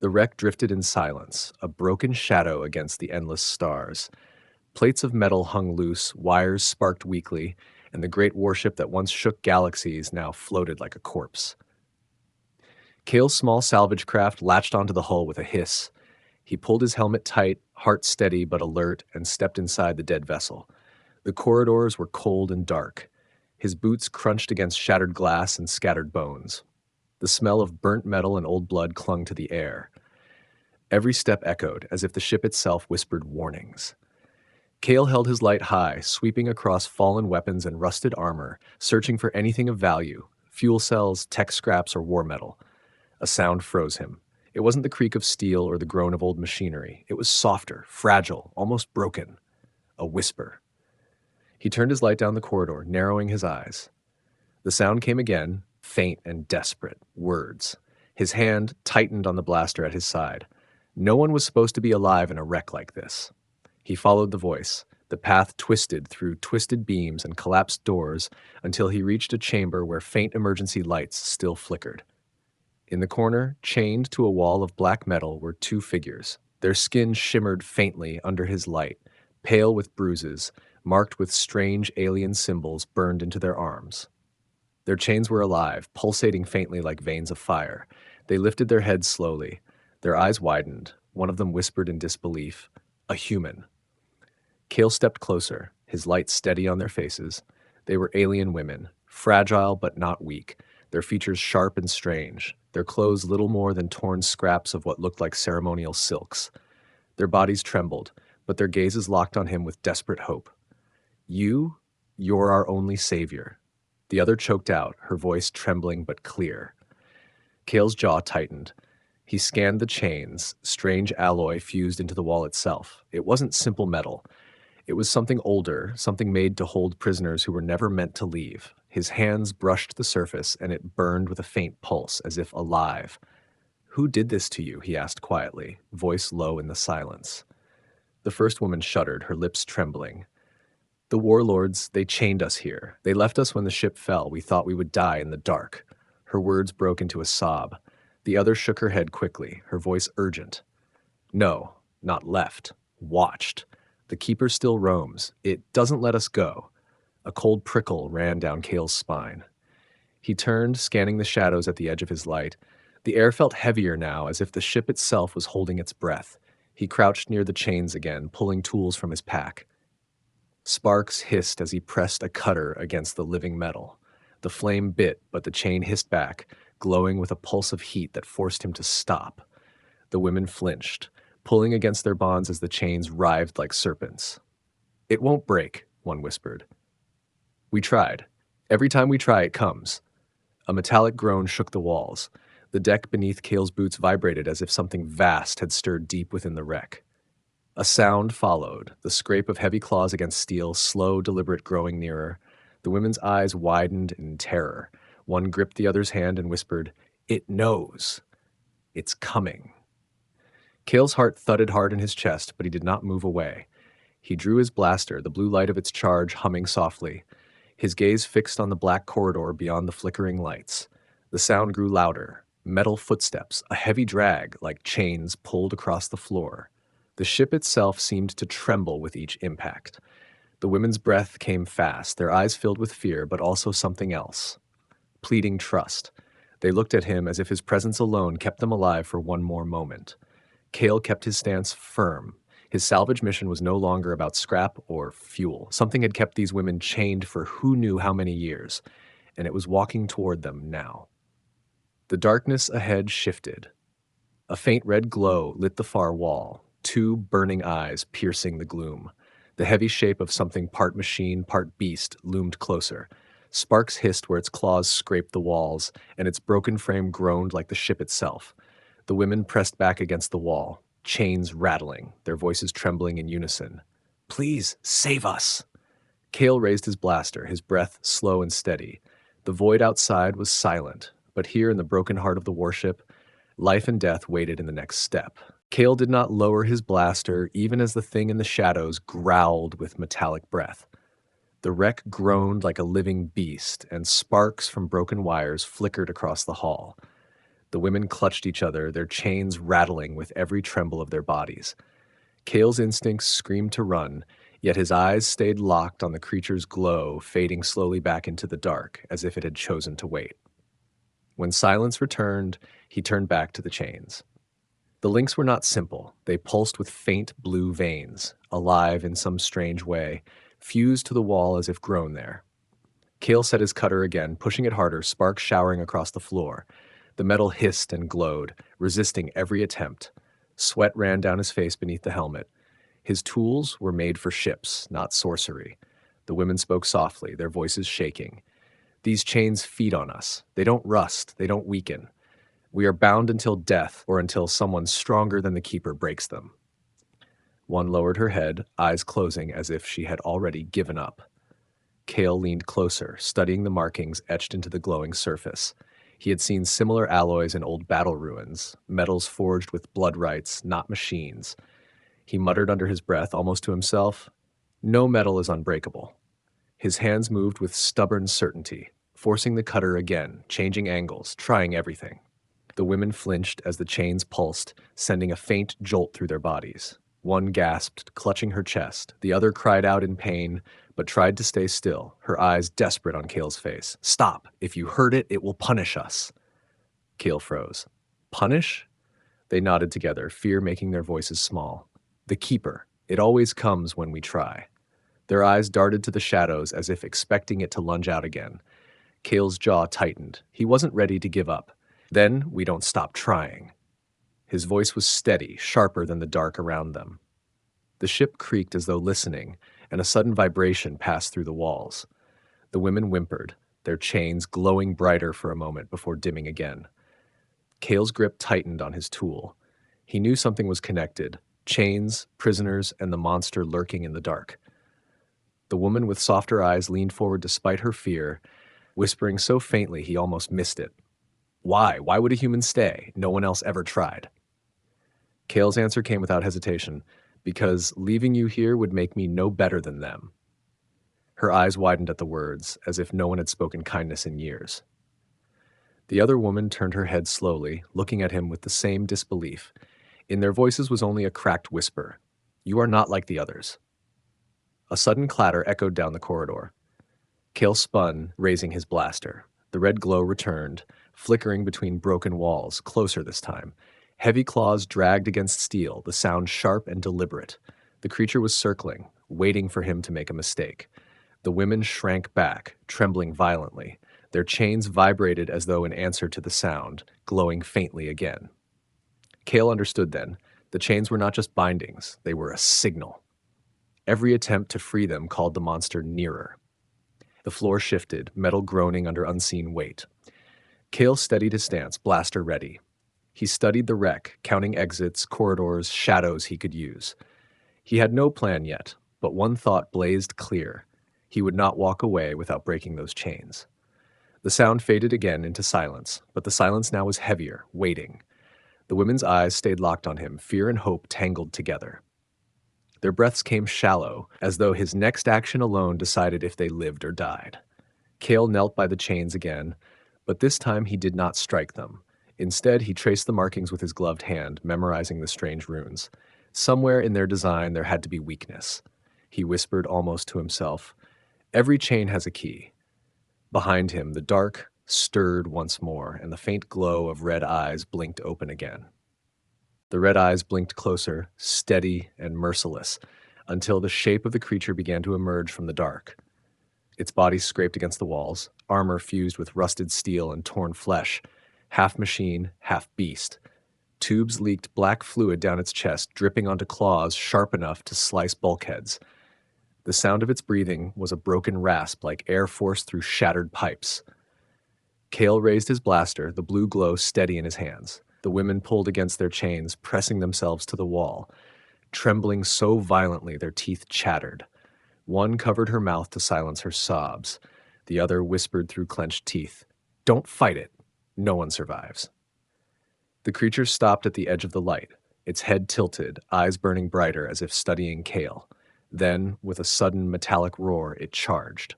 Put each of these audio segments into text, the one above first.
The wreck drifted in silence, a broken shadow against the endless stars. Plates of metal hung loose, wires sparked weakly, and the great warship that once shook galaxies now floated like a corpse. Kale's small salvage craft latched onto the hull with a hiss. He pulled his helmet tight, heart steady but alert, and stepped inside the dead vessel. The corridors were cold and dark. His boots crunched against shattered glass and scattered bones. The smell of burnt metal and old blood clung to the air. Every step echoed, as if the ship itself whispered warnings. Kale held his light high, sweeping across fallen weapons and rusted armor, searching for anything of value, fuel cells, tech scraps, or war metal. A sound froze him. It wasn't the creak of steel or the groan of old machinery. It was softer, fragile, almost broken. A whisper. He turned his light down the corridor, narrowing his eyes. The sound came again, faint and desperate. Words. His hand tightened on the blaster at his side. No one was supposed to be alive in a wreck like this. He followed the voice. The path twisted through twisted beams and collapsed doors until he reached a chamber where faint emergency lights still flickered. In the corner, chained to a wall of black metal, were two figures. Their skin shimmered faintly under his light, pale with bruises, marked with strange alien symbols burned into their arms. Their chains were alive, pulsating faintly like veins of fire. They lifted their heads slowly. Their eyes widened. One of them whispered in disbelief, "A human." Kale stepped closer, his light steady on their faces. They were alien women, fragile but not weak, their features sharp and strange, their clothes little more than torn scraps of what looked like ceremonial silks. Their bodies trembled, but their gazes locked on him with desperate hope. You're our only savior." The other choked out, her voice trembling but clear. Kale's jaw tightened. He scanned the chains, strange alloy fused into the wall itself. It wasn't simple metal. It was something older, something made to hold prisoners who were never meant to leave. His hands brushed the surface, and it burned with a faint pulse, as if alive. "Who did this to you?" he asked quietly, voice low in the silence. The first woman shuddered, her lips trembling. "The warlords, they chained us here. They left us when the ship fell. We thought we would die in the dark." Her words broke into a sob. The other shook her head quickly, her voice urgent. "No, not left. Watched. The Keeper still roams. It doesn't let us go." A cold prickle ran down Kale's spine. He turned, scanning the shadows at the edge of his light. The air felt heavier now, as if the ship itself was holding its breath. He crouched near the chains again, pulling tools from his pack. Sparks hissed as he pressed a cutter against the living metal. The flame bit, but the chain hissed back, glowing with a pulse of heat that forced him to stop. The women flinched, pulling against their bonds as the chains writhed like serpents. "It won't break," one whispered. "We tried. Every time we try, it comes." A metallic groan shook the walls. The deck beneath Kale's boots vibrated as if something vast had stirred deep within the wreck. A sound followed, the scrape of heavy claws against steel, slow, deliberate, growing nearer. The women's eyes widened in terror. One gripped the other's hand and whispered, "It knows. It's coming." Kale's heart thudded hard in his chest, but he did not move away. He drew his blaster, the blue light of its charge humming softly. His gaze fixed on the black corridor beyond the flickering lights. The sound grew louder. Metal footsteps, a heavy drag like chains pulled across the floor. The ship itself seemed to tremble with each impact. The women's breath came fast, their eyes filled with fear, but also something else. Pleading trust. They looked at him as if his presence alone kept them alive for one more moment. Kale kept his stance firm. His salvage mission was no longer about scrap or fuel. Something had kept these women chained for who knew how many years, and it was walking toward them now. The darkness ahead shifted. A faint red glow lit the far wall, two burning eyes piercing the gloom. The heavy shape of something part machine, part beast loomed closer. Sparks hissed where its claws scraped the walls, and its broken frame groaned like the ship itself. The women pressed back against the wall, chains rattling, their voices trembling in unison. "Please, save us!" Kale raised his blaster, his breath slow and steady. The void outside was silent, but here in the broken heart of the warship, life and death waited in the next step. Kale did not lower his blaster, even as the thing in the shadows growled with metallic breath. The wreck groaned like a living beast, and sparks from broken wires flickered across the hall. The women clutched each other, their chains rattling with every tremble of their bodies. Kale's instincts screamed to run, yet his eyes stayed locked on the creature's glow, fading slowly back into the dark, as if it had chosen to wait. When silence returned, he turned back to the chains. The links were not simple. They pulsed with faint blue veins, alive in some strange way, fused to the wall as if grown there. Kale set his cutter again, pushing it harder, sparks showering across the floor. The metal hissed and glowed, resisting every attempt. Sweat ran down his face beneath the helmet. His tools were made for ships, not sorcery. The women spoke softly, their voices shaking. These chains feed on us. They don't rust, they don't weaken. We are bound until death or until someone stronger than the keeper breaks them. One lowered her head, eyes closing as if she had already given up. Kale leaned closer, studying the markings etched into the glowing surface. He had seen similar alloys in old battle ruins, metals forged with blood rites, not machines. He muttered under his breath, almost to himself, "No metal is unbreakable." His hands moved with stubborn certainty, forcing the cutter again, changing angles, trying everything. The women flinched as the chains pulsed, sending a faint jolt through their bodies. One gasped, clutching her chest. The other cried out in pain, but tried to stay still, her eyes desperate on Kale's face. "Stop! If you hurt it, it will punish us." Kale froze. "Punish?" They nodded together, fear making their voices small. "The Keeper. It always comes when we try." Their eyes darted to the shadows as if expecting it to lunge out again. Kale's jaw tightened. He wasn't ready to give up. "Then we don't stop trying." His voice was steady, sharper than the dark around them. The ship creaked as though listening, and a sudden vibration passed through the walls. The women whimpered, their chains glowing brighter for a moment before dimming again. Kale's grip tightened on his tool. He knew something was connected: chains, prisoners, and the monster lurking in the dark. The woman with softer eyes leaned forward despite her fear, whispering so faintly he almost missed it. "Why? Why would a human stay? No one else ever tried." Kale's answer came without hesitation. "Because leaving you here would make me no better than them." Her eyes widened at the words, as if no one had spoken kindness in years. The other woman turned her head slowly, looking at him with the same disbelief. In their voices was only a cracked whisper. "You are not like the others." A sudden clatter echoed down the corridor. Kale spun, raising his blaster. The red glow returned, flickering between broken walls, closer this time. Heavy claws dragged against steel, the sound sharp and deliberate. The creature was circling, waiting for him to make a mistake. The women shrank back, trembling violently. Their chains vibrated as though in answer to the sound, glowing faintly again. Kale understood then. The chains were not just bindings, they were a signal. Every attempt to free them called the monster nearer. The floor shifted, metal groaning under unseen weight. Kale steadied his stance, blaster ready. He studied the wreck, counting exits, corridors, shadows he could use. He had no plan yet, but one thought blazed clear. He would not walk away without breaking those chains. The sound faded again into silence, but the silence now was heavier, waiting. The women's eyes stayed locked on him, fear and hope tangled together. Their breaths came shallow, as though his next action alone decided if they lived or died. Kale knelt by the chains again, but this time he did not strike them. Instead, he traced the markings with his gloved hand, memorizing the strange runes. Somewhere in their design there had to be weakness. He whispered almost to himself, "Every chain has a key." Behind him, the dark stirred once more, and the faint glow of red eyes blinked open again. The red eyes blinked closer, steady and merciless, until the shape of the creature began to emerge from the dark. Its body scraped against the walls, armor fused with rusted steel and torn flesh, half machine, half beast. Tubes leaked black fluid down its chest, dripping onto claws sharp enough to slice bulkheads. The sound of its breathing was a broken rasp like air forced through shattered pipes. Kale raised his blaster, the blue glow steady in his hands. The women pulled against their chains, pressing themselves to the wall, trembling so violently their teeth chattered. One covered her mouth to silence her sobs. The other whispered through clenched teeth, "Don't fight it. No one survives." The creature stopped at the edge of the light, its head tilted, eyes burning brighter as if studying Kale. Then, with a sudden metallic roar, it charged.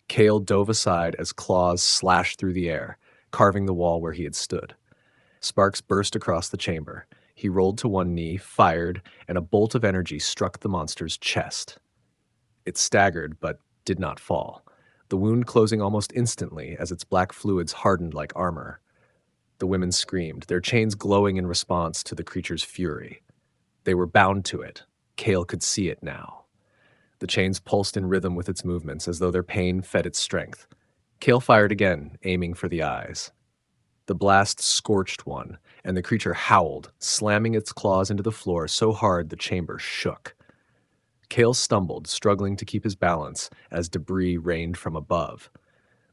Kale dove aside as claws slashed through the air, carving the wall where he had stood. Sparks burst across the chamber. He rolled to one knee, fired, and a bolt of energy struck the monster's chest. It staggered, but did not fall, the wound closing almost instantly as its black fluids hardened like armor. The women screamed, their chains glowing in response to the creature's fury. They were bound to it. Kale could see it now. The chains pulsed in rhythm with its movements as though their pain fed its strength. Kale fired again, aiming for the eyes. The blast scorched one, and the creature howled, slamming its claws into the floor so hard the chamber shook. Kale stumbled, struggling to keep his balance as debris rained from above.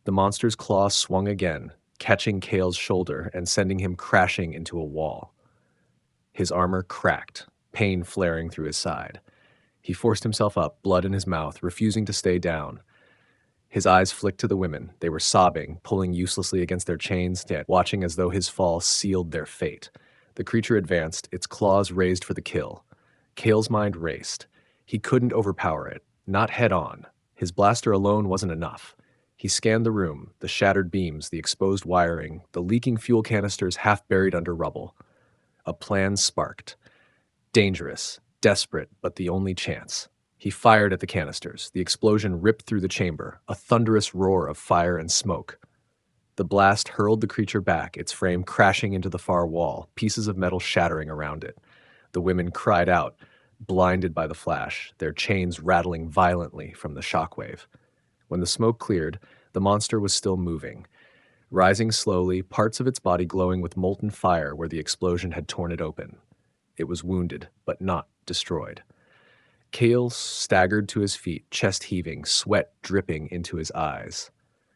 The monster's claw swung again, catching Kale's shoulder and sending him crashing into a wall. His armor cracked, pain flaring through his side. He forced himself up, blood in his mouth, refusing to stay down. His eyes flicked to the women. They were sobbing, pulling uselessly against their chains, yet watching as though his fall sealed their fate. The creature advanced, its claws raised for the kill. Kale's mind raced. He couldn't overpower it, not head-on. His blaster alone wasn't enough. He scanned the room, the shattered beams, the exposed wiring, the leaking fuel canisters half buried under rubble. A plan sparked. Dangerous, desperate, but the only chance. He fired at the canisters. The explosion ripped through the chamber, a thunderous roar of fire and smoke. The blast hurled the creature back, its frame crashing into the far wall, pieces of metal shattering around it. The women cried out, blinded by the flash, their chains rattling violently from the shockwave. When the smoke cleared, the monster was still moving, rising slowly, parts of its body glowing with molten fire where the explosion had torn it open. It was wounded, but not destroyed. Kale staggered to his feet, chest heaving, sweat dripping into his eyes.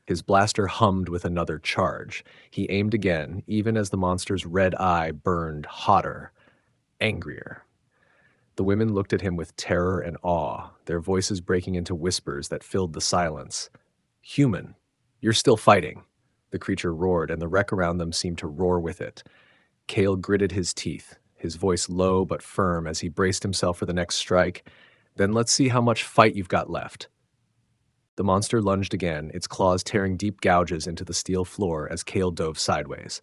His blaster hummed with another charge. He aimed again, even as the monster's red eye burned hotter, angrier. The women looked at him with terror and awe, their voices breaking into whispers that filled the silence. "Human, you're still fighting," the creature roared, and the wreck around them seemed to roar with it. Kale gritted his teeth, his voice low but firm as he braced himself for the next strike. "Then let's see how much fight you've got left." The monster lunged again, its claws tearing deep gouges into the steel floor as Kale dove sideways.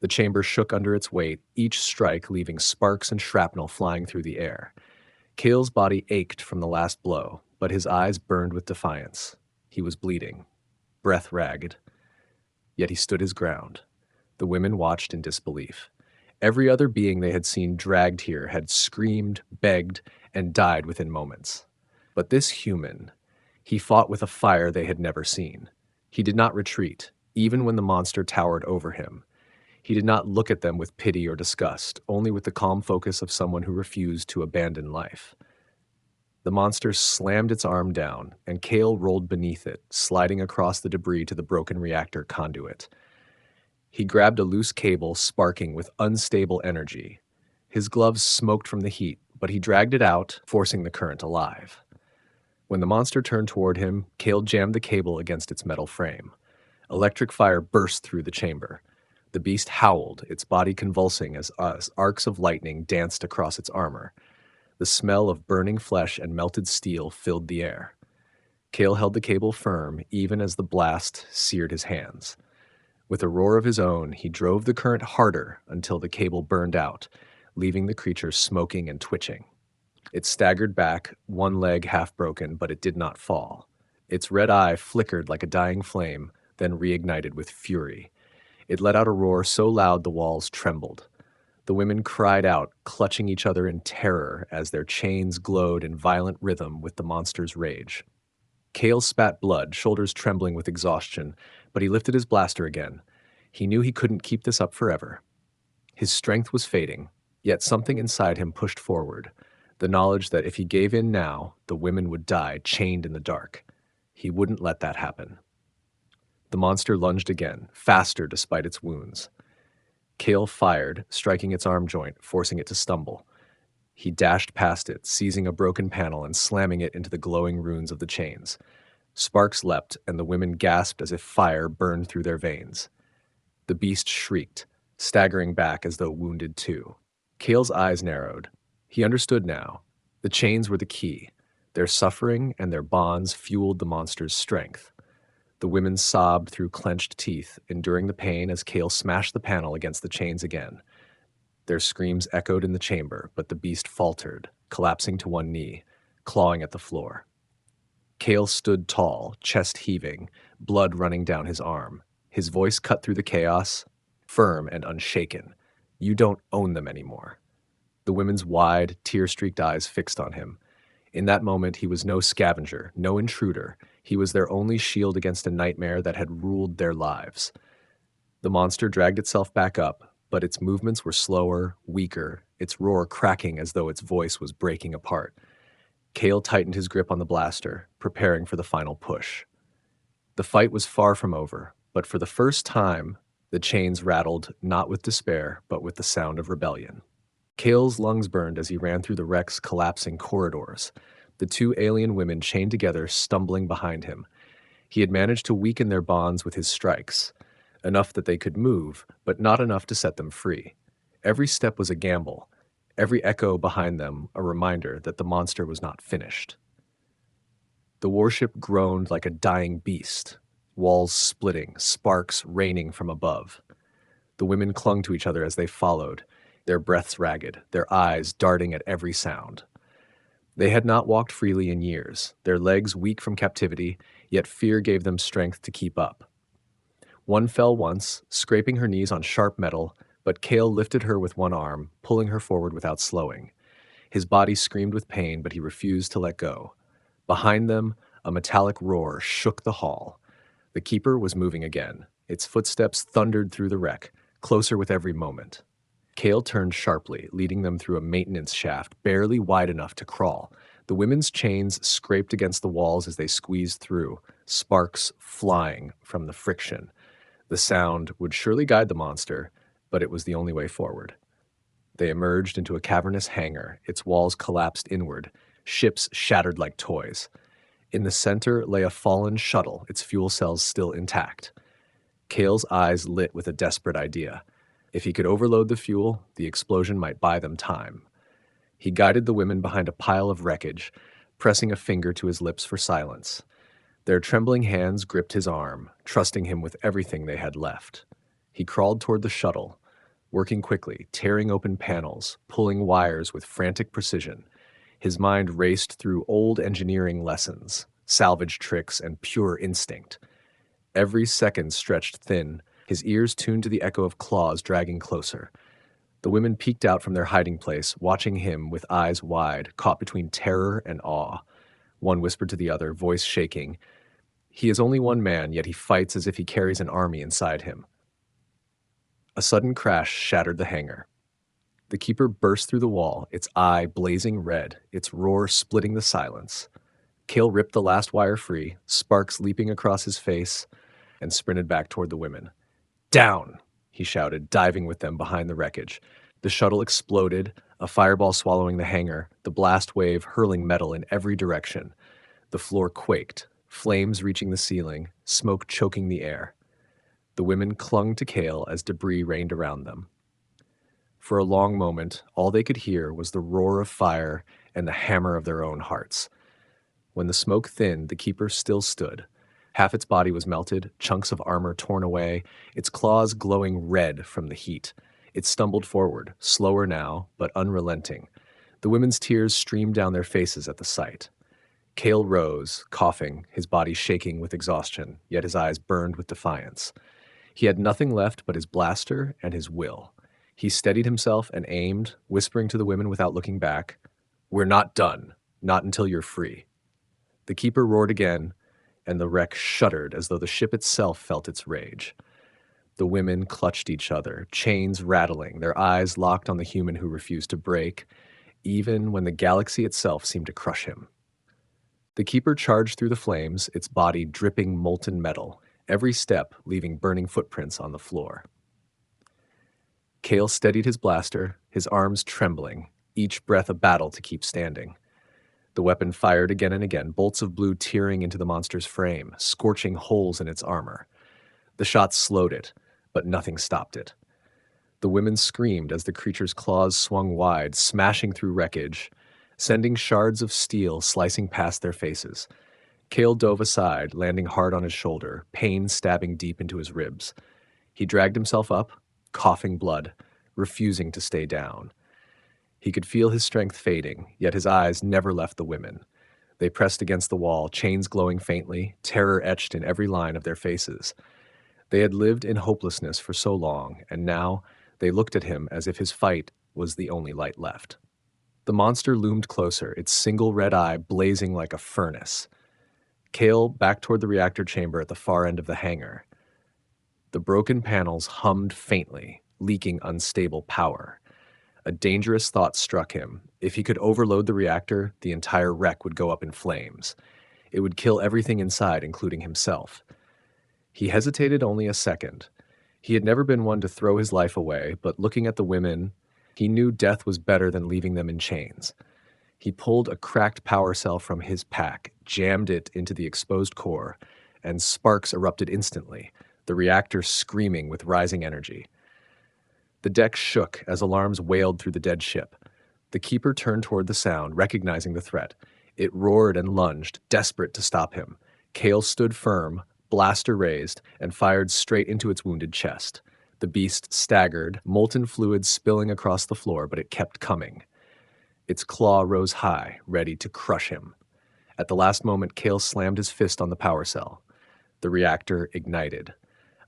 The chamber shook under its weight, each strike leaving sparks and shrapnel flying through the air. Kale's body ached from the last blow, but his eyes burned with defiance. He was bleeding, breath ragged. Yet he stood his ground. The women watched in disbelief. Every other being they had seen dragged here had screamed, begged, and died within moments. But this human, he fought with a fire they had never seen. He did not retreat, even when the monster towered over him. He did not look at them with pity or disgust, only with the calm focus of someone who refused to abandon life. The monster slammed its arm down, and Kale rolled beneath it, sliding across the debris to the broken reactor conduit. He grabbed a loose cable, sparking with unstable energy. His gloves smoked from the heat, but he dragged it out, forcing the current alive. When the monster turned toward him, Kale jammed the cable against its metal frame. Electric fire burst through the chamber. The beast howled, its body convulsing as arcs of lightning danced across its armor. The smell of burning flesh and melted steel filled the air. Kale held the cable firm, even as the blast seared his hands. With a roar of his own, he drove the current harder until the cable burned out, leaving the creature smoking and twitching. It staggered back, one leg half broken, but it did not fall. Its red eye flickered like a dying flame, then reignited with fury. It let out a roar so loud the walls trembled. The women cried out, clutching each other in terror as their chains glowed in violent rhythm with the monster's rage. Kale spat blood, shoulders trembling with exhaustion, but he lifted his blaster again. He knew he couldn't keep this up forever. His strength was fading, yet something inside him pushed forward, the knowledge that if he gave in now, the women would die chained in the dark. He wouldn't let that happen. The monster lunged again, faster despite its wounds. Kale fired, striking its arm joint, forcing it to stumble. He dashed past it, seizing a broken panel and slamming it into the glowing runes of the chains. Sparks leapt, and the women gasped as if fire burned through their veins. The beast shrieked, staggering back as though wounded too. Kale's eyes narrowed. He understood now. The chains were the key. Their suffering and their bonds fueled the monster's strength. The women sobbed through clenched teeth, enduring the pain as Kale smashed the panel against the chains again. Their screams echoed in the chamber, but the beast faltered, collapsing to one knee, clawing at the floor. Kale stood tall, chest heaving, blood running down his arm. His voice cut through the chaos, firm and unshaken. "You don't own them anymore." The women's wide, tear-streaked eyes fixed on him. In that moment, he was no scavenger, no intruder. He was their only shield against a nightmare that had ruled their lives. The monster dragged itself back up, but its movements were slower, weaker, its roar cracking as though its voice was breaking apart. Kale tightened his grip on the blaster, preparing for the final push. The fight was far from over, but for the first time, the chains rattled not with despair, but with the sound of rebellion. Kale's lungs burned as he ran through the wreck's collapsing corridors, the two alien women chained together, stumbling behind him. He had managed to weaken their bonds with his strikes, enough that they could move, but not enough to set them free. Every step was a gamble, every echo behind them a reminder that the monster was not finished. The warship groaned like a dying beast, walls splitting, sparks raining from above. The women clung to each other as they followed, their breaths ragged, their eyes darting at every sound. They had not walked freely in years, their legs weak from captivity, yet fear gave them strength to keep up. One fell once, scraping her knees on sharp metal, but Kale lifted her with one arm, pulling her forward without slowing. His body screamed with pain, but he refused to let go. Behind them, a metallic roar shook the hall. The keeper was moving again. Its footsteps thundered through the wreck, closer with every moment. Kale turned sharply, leading them through a maintenance shaft barely wide enough to crawl. The women's chains scraped against the walls as they squeezed through, sparks flying from the friction. The sound would surely guide the monster, but it was the only way forward. They emerged into a cavernous hangar, its walls collapsed inward, ships shattered like toys. In the center lay a fallen shuttle, its fuel cells still intact. Kale's eyes lit with a desperate idea. If he could overload the fuel, the explosion might buy them time. He guided the women behind a pile of wreckage, pressing a finger to his lips for silence. Their trembling hands gripped his arm, trusting him with everything they had left. He crawled toward the shuttle, working quickly, tearing open panels, pulling wires with frantic precision. His mind raced through old engineering lessons, salvage tricks, and pure instinct. Every second stretched thin, his ears tuned to the echo of claws dragging closer. The women peeked out from their hiding place, watching him with eyes wide, caught between terror and awe. One whispered to the other, voice shaking, "He is only one man, yet he fights as if he carries an army inside him." A sudden crash shattered the hangar. The keeper burst through the wall, its eye blazing red, its roar splitting the silence. Kale ripped the last wire free, sparks leaping across his face, and sprinted back toward the women. "Down!" he shouted, diving with them behind the wreckage. The shuttle exploded, a fireball swallowing the hangar, the blast wave hurling metal in every direction. The floor quaked, flames reaching the ceiling, smoke choking the air. The women clung to Kale as debris rained around them. For a long moment, all they could hear was the roar of fire and the hammer of their own hearts. When the smoke thinned, the keeper still stood. Half its body was melted, chunks of armor torn away, its claws glowing red from the heat. It stumbled forward, slower now, but unrelenting. The women's tears streamed down their faces at the sight. Kale rose, coughing, his body shaking with exhaustion, yet his eyes burned with defiance. He had nothing left but his blaster and his will. He steadied himself and aimed, whispering to the women without looking back, "We're not done, not until you're free." The keeper roared again, and the wreck shuddered as though the ship itself felt its rage. The women clutched each other, chains rattling, their eyes locked on the human who refused to break, even when the galaxy itself seemed to crush him. The keeper charged through the flames, its body dripping molten metal, every step leaving burning footprints on the floor. Kale steadied his blaster, his arms trembling, each breath a battle to keep standing. The weapon fired again and again, bolts of blue tearing into the monster's frame, scorching holes in its armor. The shots slowed it, but nothing stopped it. The women screamed as the creature's claws swung wide, smashing through wreckage, sending shards of steel slicing past their faces. Kale dove aside, landing hard on his shoulder, pain stabbing deep into his ribs. He dragged himself up, coughing blood, refusing to stay down. He could feel his strength fading, yet his eyes never left the women. They pressed against the wall, chains glowing faintly, terror etched in every line of their faces. They had lived in hopelessness for so long, and now they looked at him as if his fight was the only light left. The monster loomed closer, its single red eye blazing like a furnace. Kale backed toward the reactor chamber at the far end of the hangar. The broken panels hummed faintly, leaking unstable power. A dangerous thought struck him. If he could overload the reactor, the entire wreck would go up in flames. It would kill everything inside, including himself. He hesitated only a second. He had never been one to throw his life away, but looking at the women, he knew death was better than leaving them in chains. He pulled a cracked power cell from his pack, jammed it into the exposed core, and sparks erupted instantly, the reactor screaming with rising energy. The deck shook as alarms wailed through the dead ship. The keeper turned toward the sound, recognizing the threat. It roared and lunged, desperate to stop him. Kale stood firm, blaster raised, and fired straight into its wounded chest. The beast staggered, molten fluid spilling across the floor, but it kept coming. Its claw rose high, ready to crush him. At the last moment, Kale slammed his fist on the power cell. The reactor ignited.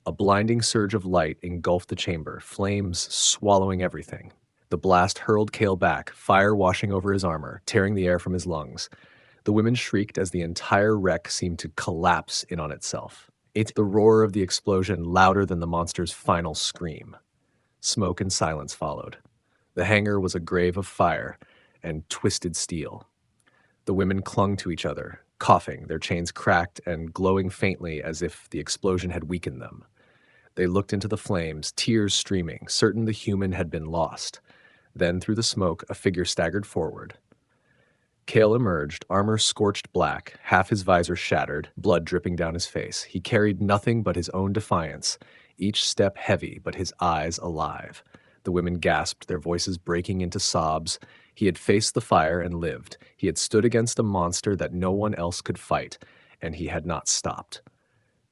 A blinding surge of light engulfed the chamber, flames swallowing everything. The blast hurled Kale back, fire washing over his armor, tearing the air from his lungs. The women shrieked as the entire wreck seemed to collapse in on itself. The roar of the explosion louder than the monster's final scream. Smoke and silence followed. The hangar was a grave of fire and twisted steel. The women clung to each other, coughing, their chains cracked and glowing faintly as if the explosion had weakened them. They looked into the flames, tears streaming, certain the human had been lost. Then, through the smoke, a figure staggered forward. Kale emerged, armor scorched black, half his visor shattered, blood dripping down his face. He carried nothing but his own defiance, each step heavy, but his eyes alive. The women gasped, their voices breaking into sobs. He had faced the fire and lived. He had stood against a monster that no one else could fight, and he had not stopped.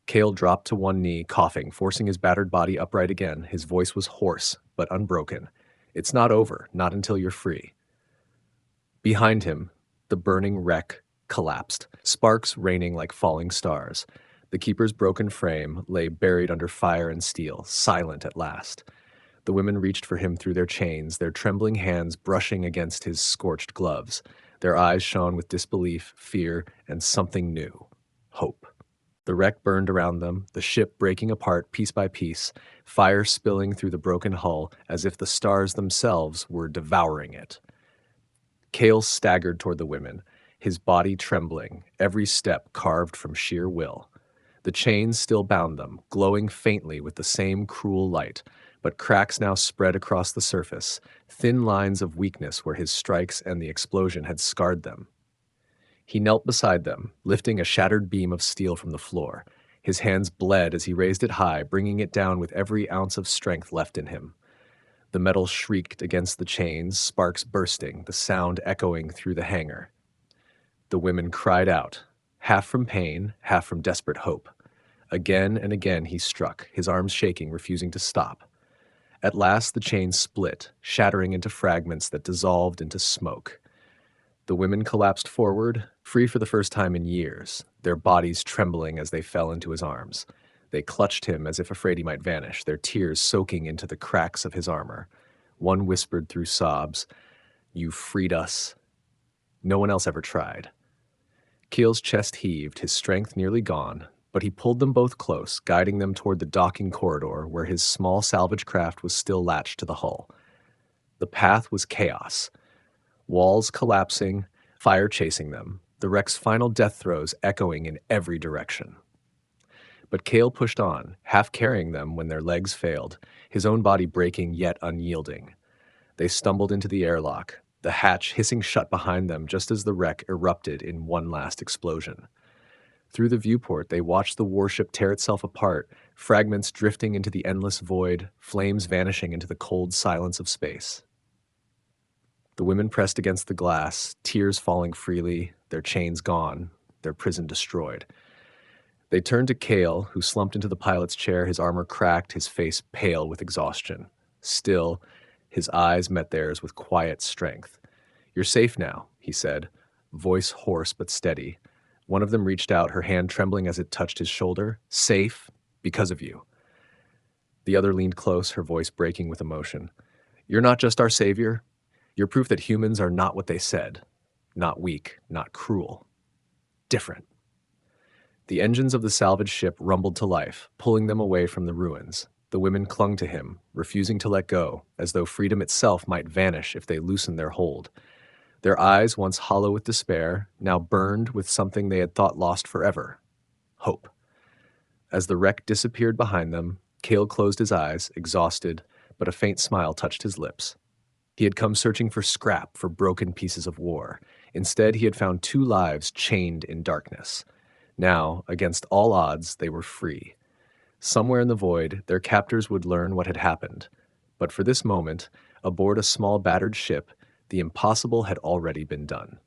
Kale dropped to one knee, coughing, forcing his battered body upright again. His voice was hoarse, but unbroken. "It's not over, not until you're free." Behind him, the burning wreck collapsed, sparks raining like falling stars. The keeper's broken frame lay buried under fire and steel, silent at last. The women reached for him through their chains, their trembling hands brushing against his scorched gloves. Their eyes shone with disbelief, fear, and something new: hope. The wreck burned around them, the ship breaking apart piece by piece, fire spilling through the broken hull as if the stars themselves were devouring it. Kale staggered toward the women, his body trembling, every step carved from sheer will. The chains still bound them, glowing faintly with the same cruel light, but cracks now spread across the surface, thin lines of weakness where his strikes and the explosion had scarred them. He knelt beside them, lifting a shattered beam of steel from the floor. His hands bled as he raised it high, bringing it down with every ounce of strength left in him. The metal shrieked against the chains, sparks bursting, the sound echoing through the hangar. The women cried out, half from pain, half from desperate hope. Again and again he struck, his arms shaking, refusing to stop. At last the chains split, shattering into fragments that dissolved into smoke. The women collapsed forward, free for the first time in years, their bodies trembling as they fell into his arms. They clutched him as if afraid he might vanish, their tears soaking into the cracks of his armor. One whispered through sobs, "You freed us." No one else ever tried. Keel's chest heaved, his strength nearly gone, but he pulled them both close, guiding them toward the docking corridor where his small salvage craft was still latched to the hull. The path was chaos. Walls collapsing, fire chasing them, the wreck's final death throes echoing in every direction. But Kale pushed on, half carrying them when their legs failed, his own body breaking yet unyielding. They stumbled into the airlock, the hatch hissing shut behind them just as the wreck erupted in one last explosion. Through the viewport, they watched the warship tear itself apart, fragments drifting into the endless void, flames vanishing into the cold silence of space. The women pressed against the glass, tears falling freely, their chains gone, their prison destroyed. They turned to Kale, who slumped into the pilot's chair, his armor cracked, his face pale with exhaustion. Still, his eyes met theirs with quiet strength. "You're safe now," he said, voice hoarse but steady. One of them reached out, her hand trembling as it touched his shoulder. "Safe because of you." The other leaned close, her voice breaking with emotion. "You're not just our savior. You're proof that humans are not what they said. Not weak, not cruel. Different." The engines of the salvaged ship rumbled to life, pulling them away from the ruins. The women clung to him, refusing to let go, as though freedom itself might vanish if they loosened their hold. Their eyes, once hollow with despair, now burned with something they had thought lost forever: hope. As the wreck disappeared behind them, Cale closed his eyes, exhausted, but a faint smile touched his lips. He had come searching for scrap, for broken pieces of war. Instead, he had found 2 lives chained in darkness. Now, against all odds, they were free. Somewhere in the void, their captors would learn what had happened. But for this moment, aboard a small battered ship, the impossible had already been done.